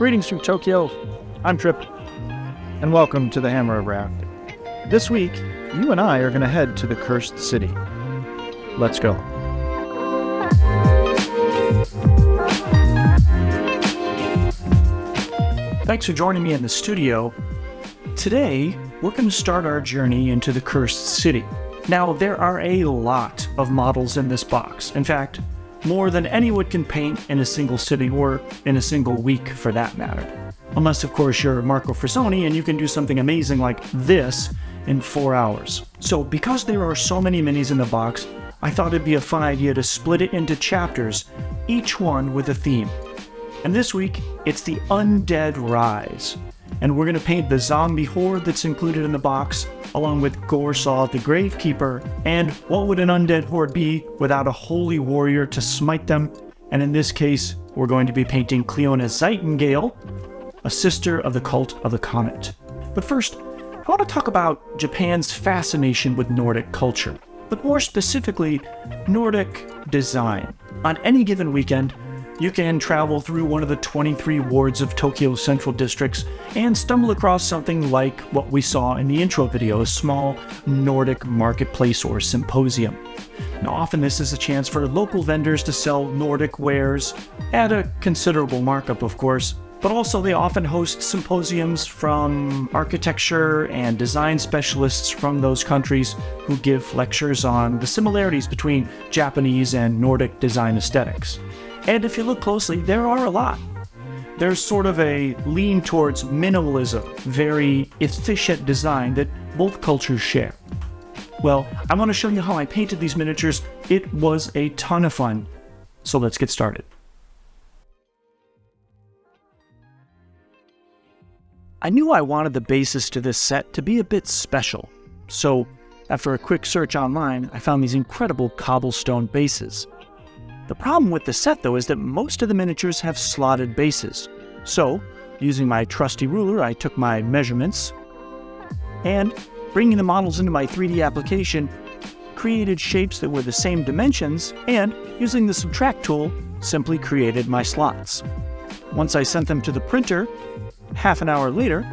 Greetings from Tokyo, I'm Trip, and welcome to the Hammer of Wrath. This week, you and I are going to head to the Cursed City. Let's go. Thanks for joining me in the studio. Today, we're going to start our journey into the Cursed City. Now, there are a lot of models in this box. In fact, more than anyone can paint in a single city or in a single week for that matter. Unless, of course, you're Marco Frassoni and you can do something amazing like this in 4 hours. So because there are so many minis in the box, I thought it'd be a fun idea to split it into chapters, each one with a theme. And this week, it's the Undead Rise. And we're going to paint the zombie horde that's included in the box, along with Gorslav the Gravekeeper, and what would an undead horde be without a holy warrior to smite them? And in this case, we're going to be painting Cleona Zeitengale, a sister of the cult of the comet. But first, I want to talk about Japan's fascination with Nordic culture, but more specifically, Nordic design. On any given weekend, you can travel through one of the 23 wards of Tokyo's central districts and stumble across something like what we saw in the intro video, a small Nordic marketplace or symposium. Now, often this is a chance for local vendors to sell Nordic wares at a considerable markup, of course, but also they often host symposiums from architecture and design specialists from those countries who give lectures on the similarities between Japanese and Nordic design aesthetics. And if you look closely, there are a lot. There's sort of a lean towards minimalism, very efficient design that both cultures share. Well, I want to show you how I painted these miniatures. It was a ton of fun. So let's get started. I knew I wanted the bases to this set to be a bit special. So after a quick search online, I found these incredible cobblestone bases. The problem with the set, though, is that most of the miniatures have slotted bases. So, using my trusty ruler, I took my measurements and, bringing the models into my 3D application, created shapes that were the same dimensions and, using the subtract tool, simply created my slots. Once I sent them to the printer, half an hour later,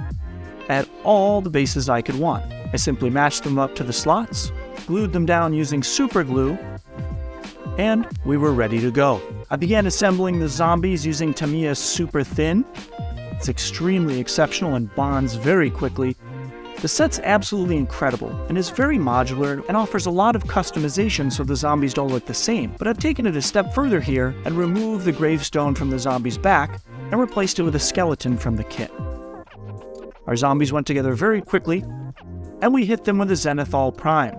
I had all the bases I could want. I simply matched them up to the slots, glued them down using super glue, and we were ready to go. I began assembling the zombies using Tamiya Super Thin. It's extremely exceptional and bonds very quickly. The set's absolutely incredible and is very modular and offers a lot of customization so the zombies don't look the same. But I've taken it a step further here and removed the gravestone from the zombie's back and replaced it with a skeleton from the kit. Our zombies went together very quickly, and we hit them with a Zenithal Prime.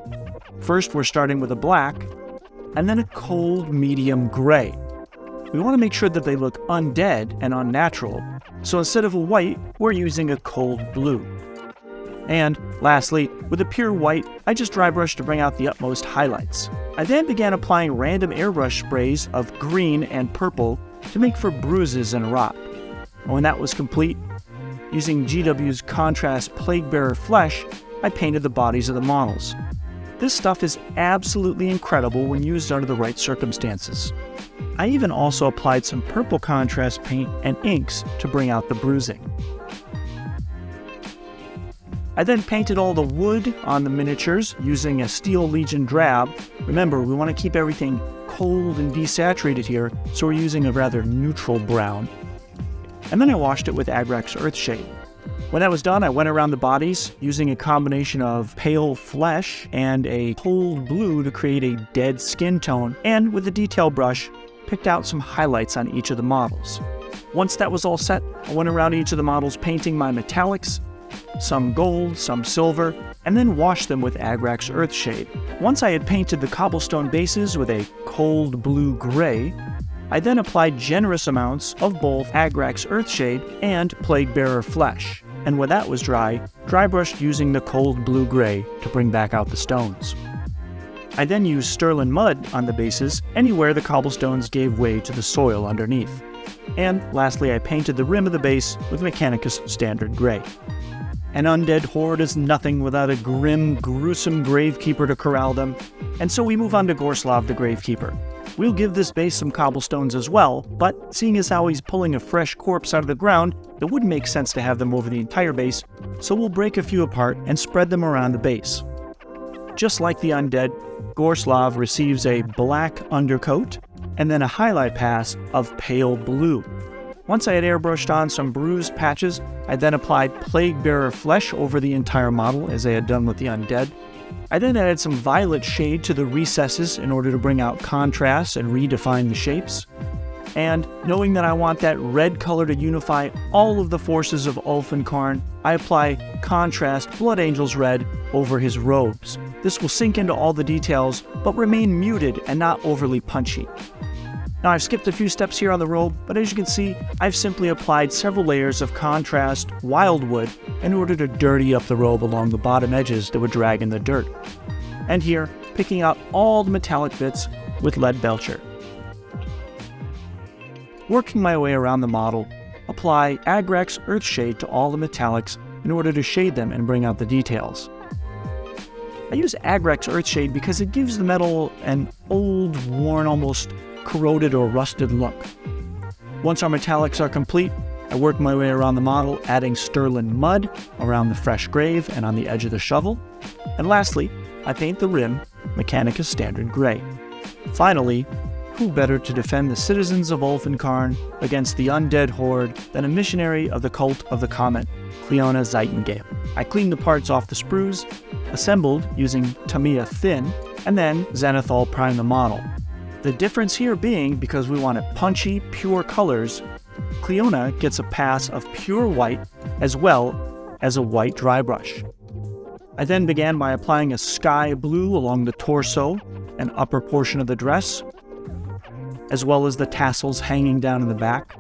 First, we're starting with a black, and then a cold medium gray. We want to make sure that they look undead and unnatural, so instead of a white, we're using a cold blue. And lastly, with a pure white, I just dry brushed to bring out the utmost highlights. I then began applying random airbrush sprays of green and purple to make for bruises and rot. And when that was complete, using GW's Contrast Plaguebearer Flesh, I painted the bodies of the models. This stuff is absolutely incredible when used under the right circumstances. I even also applied some purple contrast paint and inks to bring out the bruising. I then painted all the wood on the miniatures using a Steel Legion drab. Remember, we want to keep everything cold and desaturated here, so we're using a rather neutral brown. And then I washed it with Agrax Earthshade. When that was done, I went around the bodies using a combination of pale flesh and a cold blue to create a dead skin tone, and with a detail brush, picked out some highlights on each of the models. Once that was all set, I went around each of the models painting my metallics, some gold, some silver, and then washed them with Agrax Earthshade. Once I had painted the cobblestone bases with a cold blue gray, I then applied generous amounts of both Agrax Earthshade and Plaguebearer Flesh. And when that was dry brushed using the cold blue-gray to bring back out the stones. I then used Sterling Mud on the bases anywhere the cobblestones gave way to the soil underneath. And lastly, I painted the rim of the base with Mechanicus Standard Gray. An undead horde is nothing without a grim, gruesome gravekeeper to corral them, and so we move on to Gorslav the Gravekeeper. We'll give this base some cobblestones as well, but seeing as how he's pulling a fresh corpse out of the ground, it wouldn't make sense to have them over the entire base, so we'll break a few apart and spread them around the base. Just like the undead, Gorslav receives a black undercoat and then a highlight pass of pale blue. Once I had airbrushed on some bruised patches, I then applied Plague-Bearer flesh over the entire model as I had done with the undead. I then added some violet shade to the recesses in order to bring out contrast and redefine the shapes. And knowing that I want that red color to unify all of the forces of Ulfenkarn, I apply contrast Blood Angel's red over his robes. This will sink into all the details, but remain muted and not overly punchy. Now I've skipped a few steps here on the robe, but as you can see, I've simply applied several layers of contrast wildwood in order to dirty up the robe along the bottom edges that would drag in the dirt. And here, picking out all the metallic bits with lead belcher. Working my way around the model, apply Agrex Earthshade to all the metallics in order to shade them and bring out the details. I use Agrex Earthshade because it gives the metal an old, worn, almost corroded or rusted look. Once our metallics are complete, I work my way around the model, adding sterling mud around the fresh grave and on the edge of the shovel. And lastly, I paint the rim Mechanicus Standard Gray. Finally, who better to defend the citizens of Ulfenkarn against the undead horde than a missionary of the cult of the comet, Cleona Zeitengale. I cleaned the parts off the sprues, assembled using Tamiya Thin, and then Zenithal primed the model. The difference here being, because we wanted punchy, pure colors, Cleona gets a pass of pure white as well as a white dry brush. I then began by applying a sky blue along the torso and upper portion of the dress, as well as the tassels hanging down in the back,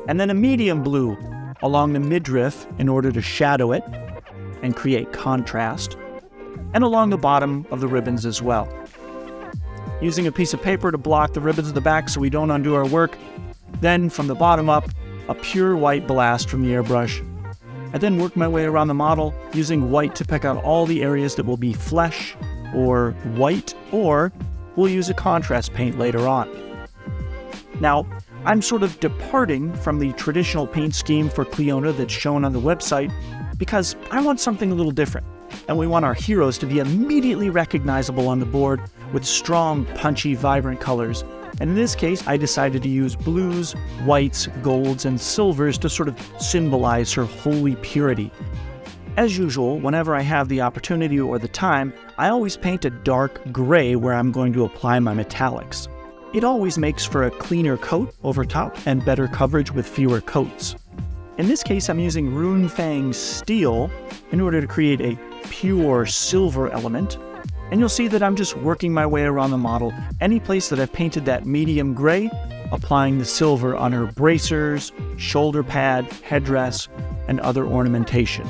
and then a medium blue along the midriff in order to shadow it and create contrast, and along the bottom of the ribbons as well. Using a piece of paper to block the ribbons of the back so we don't undo our work. Then, from the bottom up, a pure white blast from the airbrush. I then work my way around the model, using white to pick out all the areas that will be flesh, or white, or we'll use a contrast paint later on. Now, I'm sort of departing from the traditional paint scheme for Cleona that's shown on the website, because I want something a little different, and we want our heroes to be immediately recognizable on the board with strong, punchy, vibrant colors. And in this case, I decided to use blues, whites, golds, and silvers to sort of symbolize her holy purity. As usual, whenever I have the opportunity or the time, I always paint a dark gray where I'm going to apply my metallics. It always makes for a cleaner coat over top and better coverage with fewer coats. In this case, I'm using Runefang Steel in order to create a pure silver element. And you'll see that I'm just working my way around the model. Any place that I've painted that medium gray, applying the silver on her bracers, shoulder pad, headdress, and other ornamentation.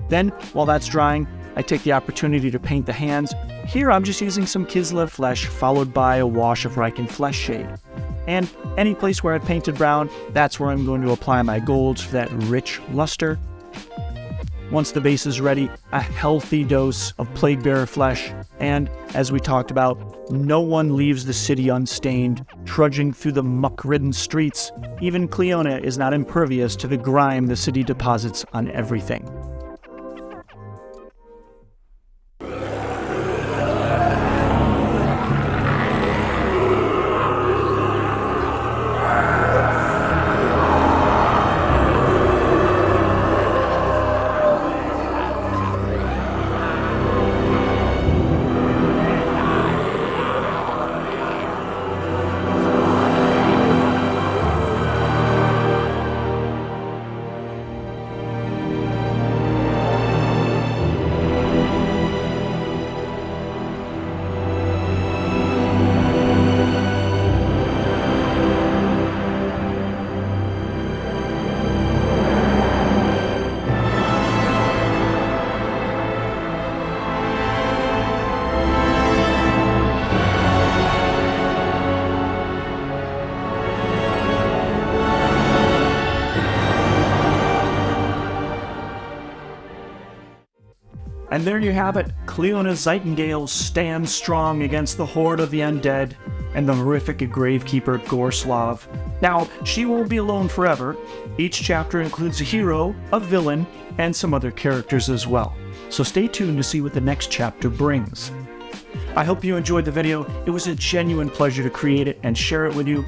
Then, while that's drying, I take the opportunity to paint the hands. Here I'm just using some Kislev flesh followed by a wash of Riken flesh shade. And any place where I painted brown, that's where I'm going to apply my golds for that rich luster. Once the base is ready, a healthy dose of Plague-Bearer flesh, and, as we talked about, no one leaves the city unstained, trudging through the muck-ridden streets. Even Cleona is not impervious to the grime the city deposits on everything. And there you have it, Cleona Zeitengale stands strong against the horde of the undead and the horrific Gravekeeper Gorslav. Now, she won't be alone forever. Each chapter includes a hero, a villain, and some other characters as well. So stay tuned to see what the next chapter brings. I hope you enjoyed the video. It was a genuine pleasure to create it and share it with you.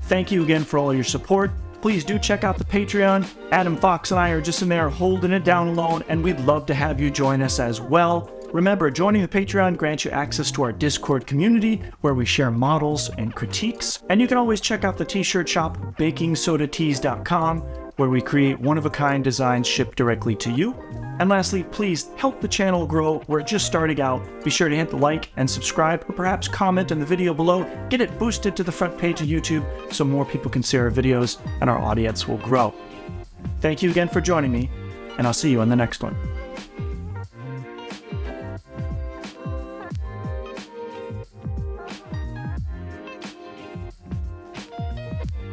Thank you again for all your support. Please do check out the Patreon. Adam Fox and I are just in there holding it down alone, and we'd love to have you join us as well. Remember, joining the Patreon grants you access to our Discord community, where we share models and critiques. And you can always check out the t-shirt shop, bakingsodatees.com, where we create one-of-a-kind designs shipped directly to you. And lastly, please help the channel grow. We're just starting out. Be sure to hit the like and subscribe, or perhaps comment in the video below. Get it boosted to the front page of YouTube so more people can see our videos and our audience will grow. Thank you again for joining me, and I'll see you in the next one.